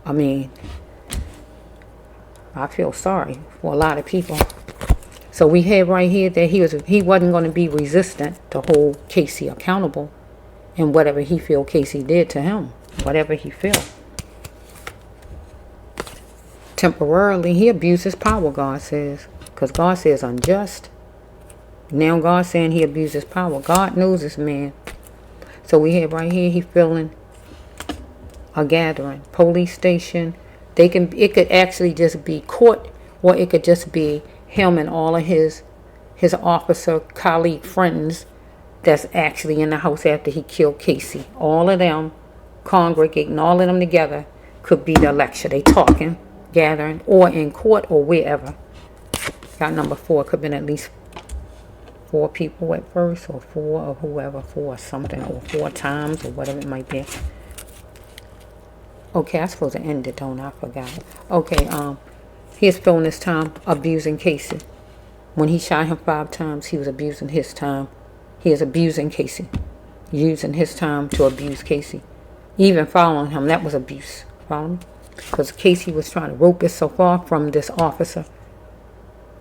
I mean, I feel sorry for a lot of people. So we have right here that he wasn't going to be resistant to hold Casey accountable in whatever he feel Casey did to him, whatever he feel. Temporarily, he abused his power, God says, because God says unjust. Now God saying he abused his power. God knows this man. So we have right here, he feeling a gathering, police station. It could actually just be court, or it could just be him and all of his officer colleague friends that's actually in the house after he killed Casey. All of them congregating, all of them together could be the lecture. They talking, gathering, or in court or wherever. Got number 4. Could have been at least 4 people at first, or 4 or whoever, 4 or something, or 4 times or whatever it might be. Okay, I supposed to end it, don't I? Forgot. Okay, he is feeling his time abusing Casey. When he shot him 5 times, he was abusing his time. He is abusing Casey. Using his time to abuse Casey. Even following him, that was abuse. Follow me? Because Casey was trying to rope himself off from this officer.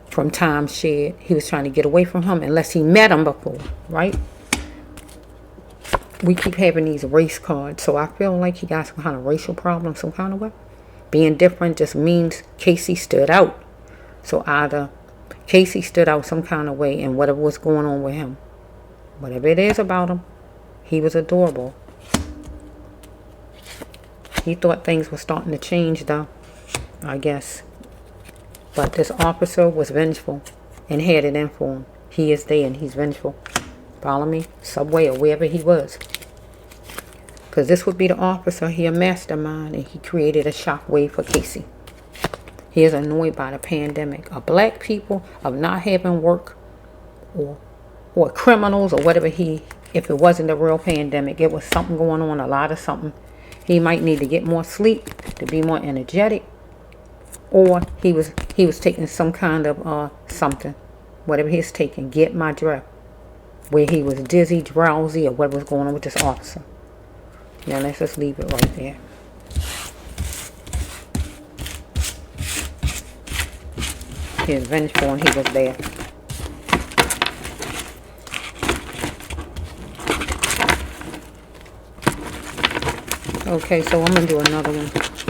From time shared. He was trying to get away from him unless he met him before, right? We keep having these race cards, so I feel like he got some kind of racial problem, some kind of way. Being different just means Casey stood out. So either Casey stood out some kind of way in whatever was going on with him. Whatever it is about him, he was adorable. He thought things were starting to change, though, I guess. But this officer was vengeful and had it in for him. He is there and he's vengeful. Follow me? Subway or wherever he was. Because this would be the officer. He a mastermind and he created a shockwave for Casey. He is annoyed by the pandemic of black people, of not having work, or criminals or whatever if it wasn't a real pandemic, it was something going on, a lot of something. He might need to get more sleep to be more energetic. Or he was taking some kind of something, whatever he's taking, get my drift, where he was dizzy, drowsy, or what was going on with this officer. Now let's just leave it right there. He was vengeful and he was there. Okay, so I'm going to do another one.